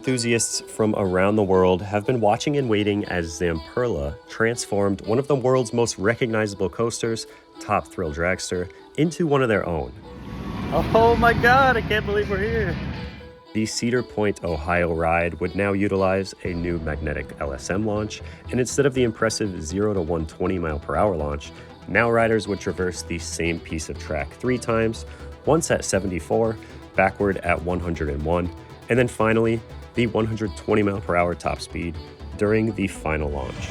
enthusiasts from around the world have been watching and waiting as Zamperla transformed one of the world's most recognizable coasters, Top Thrill Dragster, into one of their own. Oh my god, I can't believe we're here. The Cedar Point, Ohio ride would now utilize a new magnetic LSM launch, and instead of the impressive 0 to 120 mile per hour launch, now riders would traverse the same piece of track 3 times, once at 74, backward at 101, and then finally the 120 mile per hour top speed during the final launch.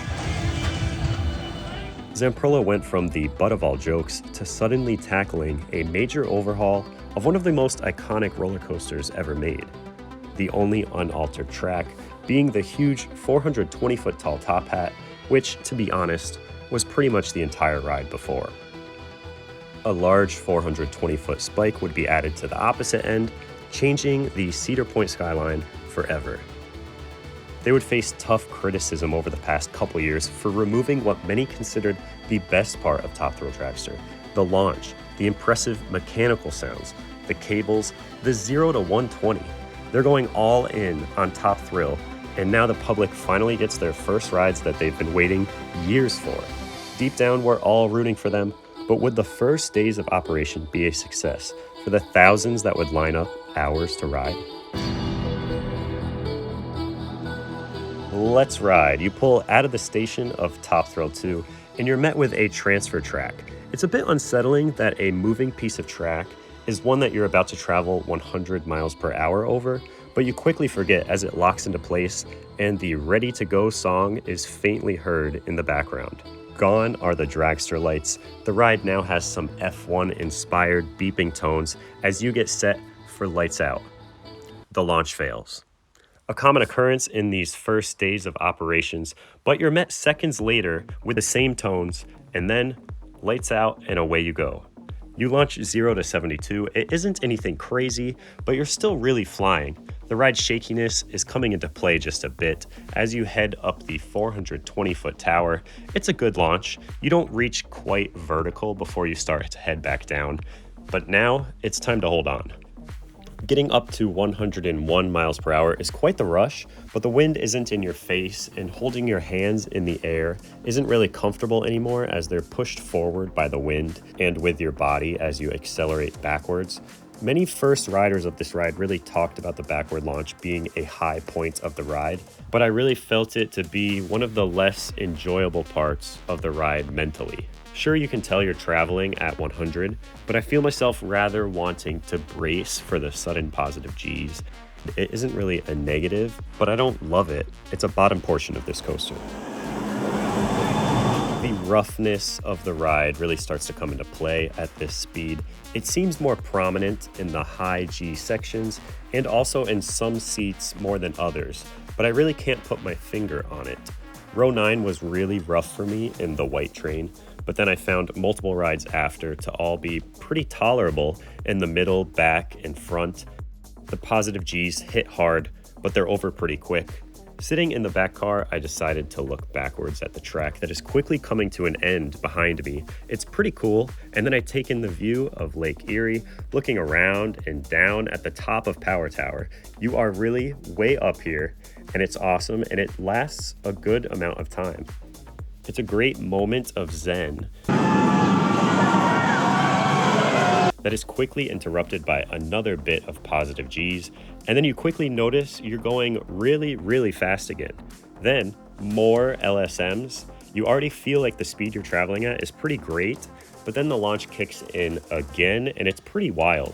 Zamperla went from the butt of all jokes to suddenly tackling a major overhaul of one of the most iconic roller coasters ever made. The only unaltered track being the huge 420-foot tall top hat, which, to be honest, was pretty much the entire ride before. A large 420-foot spike would be added to the opposite end, changing the Cedar Point skyline forever. They would face tough criticism over the past couple years for removing what many considered the best part of Top Thrill Dragster: the launch, the impressive mechanical sounds, the cables, the 0 to 120. They're going all in on Top Thrill, and now the public finally gets their first rides that they've been waiting years for. Deep down, we're all rooting for them, but would the first days of operation be a success for the thousands that would line up hours to ride? Let's ride. You pull out of the station of Top Thrill 2 and you're met with a transfer track. It's a bit unsettling that a moving piece of track is one that you're about to travel 100 miles per hour over, but you quickly forget as it locks into place and the Ready to Go song is faintly heard in the background. Gone are the dragster lights. The ride now has some F1 inspired beeping tones as you get set for lights out. The launch fails. A common occurrence in these first days of operations, but you're met seconds later with the same tones, and then lights out and away you go. You launch 0 to 72. It isn't anything crazy, but you're still really flying. The ride shakiness is coming into play just a bit as you head up the 420-foot tower. It's a good launch. You don't reach quite vertical before you start to head back down, but now it's time to hold on. Getting up to 101 miles per hour is quite the rush, but the wind isn't in your face and holding your hands in the air isn't really comfortable anymore as they're pushed forward by the wind and with your body as you accelerate backwards. Many first riders of this ride really talked about the backward launch being a high point of the ride, but I really felt it to be one of the less enjoyable parts of the ride mentally. Sure, you can tell you're traveling at 100, but I feel myself rather wanting to brace for the sudden positive G's. It isn't really a negative, but I don't love it. It's a bottom portion of this coaster. The roughness of the ride really starts to come into play at this speed. It seems more prominent in the high G sections and also in some seats more than others, but I really can't put my finger on it. Row 9 was really rough for me in the white train, but then I found multiple rides after to all be pretty tolerable in the middle, back, and front. The positive G's hit hard, but they're over pretty quick. Sitting in the back car, I decided to look backwards at the track that is quickly coming to an end behind me. It's pretty cool, and then I take in the view of Lake Erie, looking around and down at the top of Power Tower. You are really way up here, and it's awesome, and it lasts a good amount of time. It's a great moment of zen that is quickly interrupted by another bit of positive G's, and then you quickly notice you're going really, really fast again. Then more LSMs. You already feel like the speed you're traveling at is pretty great, but then the launch kicks in again, and it's pretty wild.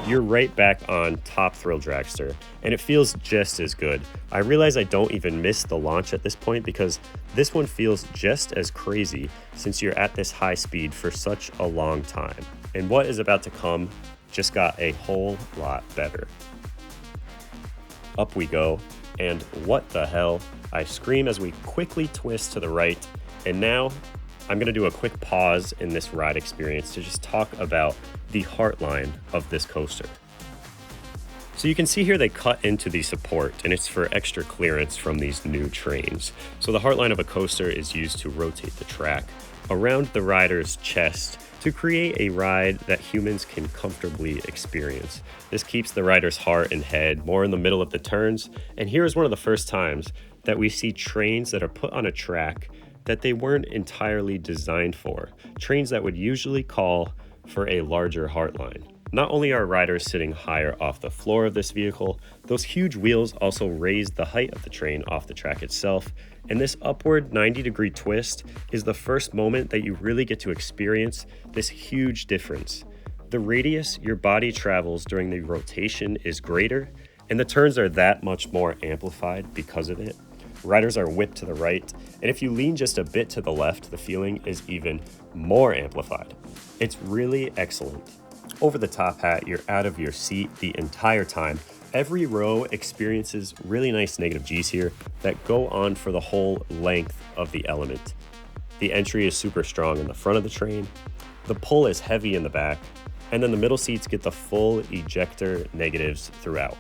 You're right back on Top Thrill Dragster, and it feels just as good. I realize I don't even miss the launch at this point because this one feels just as crazy since you're at this high speed for such a long time. And what is about to come just got a whole lot better. Up we go, and what the hell? I scream as we quickly twist to the right, and now I'm going to do a quick pause in this ride experience to just talk about the Heartline of this coaster. So you can see here they cut into the support, and it's for extra clearance from these new trains. So the Heartline of a coaster is used to rotate the track around the rider's chest to create a ride that humans can comfortably experience. This keeps the rider's heart and head more in the middle of the turns, and here is one of the first times that we see trains that are put on a track that they weren't entirely designed for, trains that would usually call for a larger Heartline. Not only are riders sitting higher off the floor of this vehicle, those huge wheels also raise the height of the train off the track itself, and this upward 90-degree twist is the first moment that you really get to experience this huge difference. The radius your body travels during the rotation is greater, and the turns are that much more amplified because of it. Riders are whipped to the right, and if you lean just a bit to the left, the feeling is even more amplified. It's really excellent. Over the top hat, you're out of your seat the entire time. Every row experiences really nice negative G's here that go on for the whole length of the element. The entry is super strong in the front of the train, the pull is heavy in the back, and then the middle seats get the full ejector negatives throughout.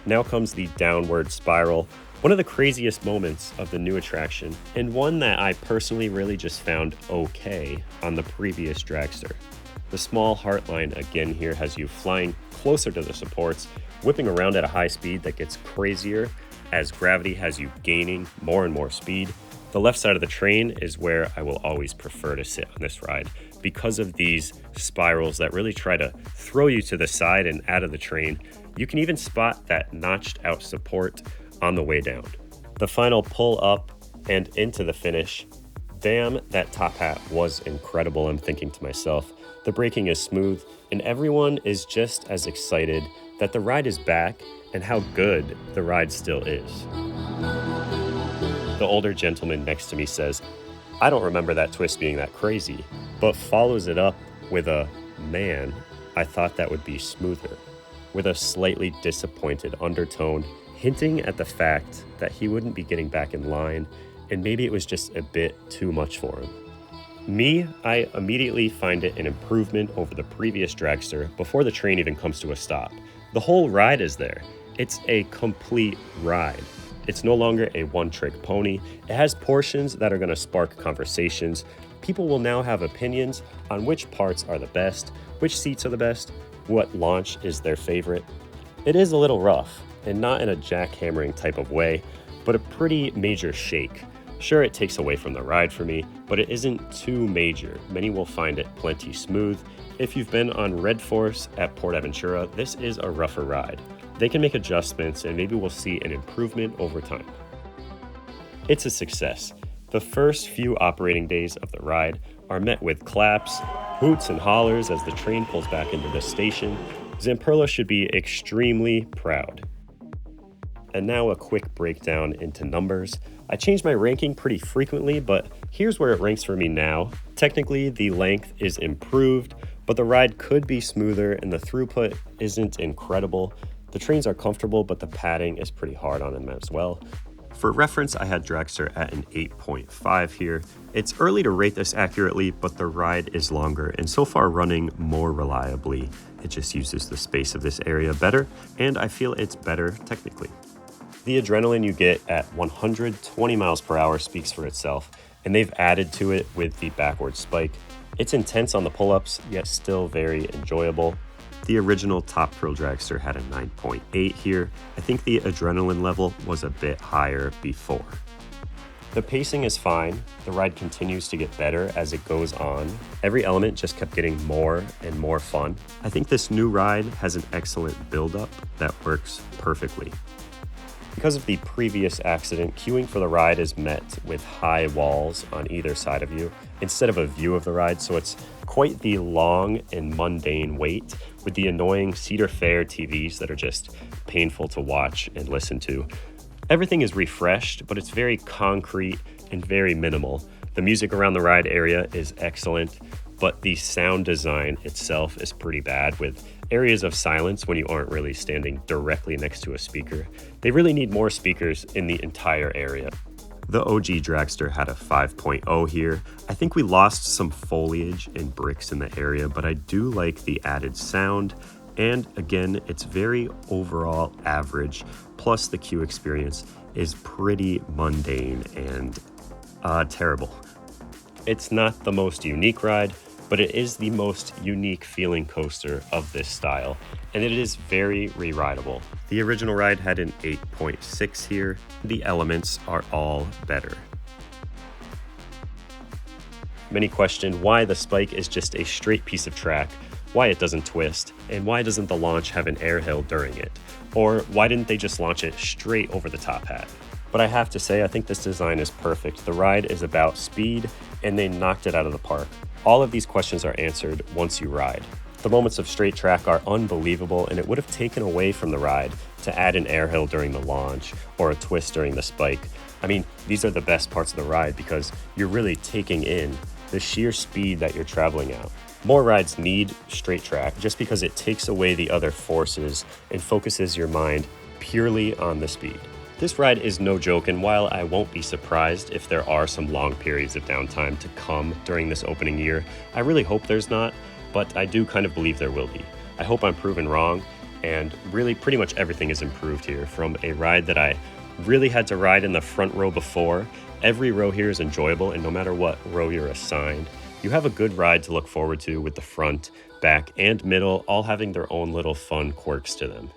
Now comes the downward spiral, one of the craziest moments of the new attraction, and one that I personally really just found okay on the previous Dragster. The small Heartline again here has you flying closer to the supports, whipping around at a high speed that gets crazier as gravity has you gaining more and more speed. The left side of the train is where I will always prefer to sit on this ride because of these spirals that really try to throw you to the side and out of the train. You can even spot that notched out support on the way down. The final pull up and into the finish. Damn, that top hat was incredible, I'm thinking to myself. The braking is smooth, and everyone is just as excited that the ride is back and how good the ride still is. The older gentleman next to me says, "I don't remember that twist being that crazy," but follows it up with a, "Man, I thought that would be smoother," with a slightly disappointed undertone, hinting at the fact that he wouldn't be getting back in line, and maybe it was just a bit too much for him. Me, I immediately find it an improvement over the previous Dragster before the train even comes to a stop. The whole ride is there. It's a complete ride. It's no longer a one-trick pony. It has portions that are going to spark conversations. People will now have opinions on which parts are the best, which seats are the best, what launch is their favorite. It is a little rough, and not in a jackhammering type of way, but a pretty major shake. Sure, it takes away from the ride for me, but it isn't too major. Many will find it plenty smooth. If you've been on Red Force at Port Aventura, this is a rougher ride. They can make adjustments and maybe we'll see an improvement over time. It's a success. The first few operating days of the ride are met with claps, hoots and hollers as the train pulls back into the station. Zamperla should be extremely proud. And now a quick breakdown into numbers. I change my ranking pretty frequently, but here's where it ranks for me now. Technically, the length is improved, but the ride could be smoother and the throughput isn't incredible. The trains are comfortable, but the padding is pretty hard on them as well. For reference, I had Dragster at an 8.5 here. It's early to rate this accurately, but the ride is longer and so far running more reliably. It just uses the space of this area better, and I feel it's better technically. The adrenaline you get at 120 miles per hour speaks for itself, and they've added to it with the backward spike. It's intense on the pull-ups, yet still very enjoyable. The original top Thrill Dragster had a 9.8 here. I think the adrenaline level was a bit higher before. The pacing is fine. The ride continues to get better as it goes on. Every element just kept getting more and more fun. I think this new ride has an excellent build-up that works perfectly. Because of the previous accident, queuing for the ride is met with high walls on either side of you instead of a view of the ride, so it's quite the long and mundane wait with the annoying Cedar Fair TVs that are just painful to watch and listen to. Everything is refreshed, but it's very concrete and very minimal. The music around the ride area is excellent, but the sound design itself is pretty bad with areas of silence when you aren't really standing directly next to a speaker. They really need more speakers in the entire area. The OG Dragster had a 5.0 here. I think we lost some foliage and bricks in the area, but I do like the added sound. And again, it's very overall average. Plus the queue experience is pretty mundane and terrible. It's not the most unique ride, but it is the most unique feeling coaster of this style, and it is very re-rideable. The original ride had an 8.6 here. The elements are all better. Many question why the spike is just a straight piece of track, why it doesn't twist, and why doesn't the launch have an air hill during it? Or why didn't they just launch it straight over the top hat? But I have to say, I think this design is perfect. The ride is about speed, and they knocked it out of the park. All of these questions are answered once you ride. The moments of straight track are unbelievable, and it would have taken away from the ride to add an air hill during the launch or a twist during the spike. I mean, these are the best parts of the ride because you're really taking in the sheer speed that you're traveling at. More rides need straight track just because it takes away the other forces and focuses your mind purely on the speed. This ride is no joke, and while I won't be surprised if there are some long periods of downtime to come during this opening year, I really hope there's not, but I do kind of believe there will be. I hope I'm proven wrong, and really pretty much everything is improved here. From a ride that I really had to ride in the front row before, every row here is enjoyable, and no matter what row you're assigned, you have a good ride to look forward to with the front, back, and middle all having their own little fun quirks to them.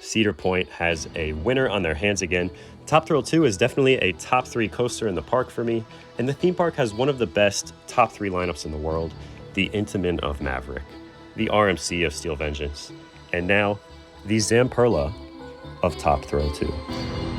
Cedar Point has a winner on their hands again. Top Thrill 2 is definitely a top 3 coaster in the park for me, and the theme park has one of the best top 3 lineups in the world, the Intamin of Maverick, the RMC of Steel Vengeance, and now the Zamperla of Top Thrill 2.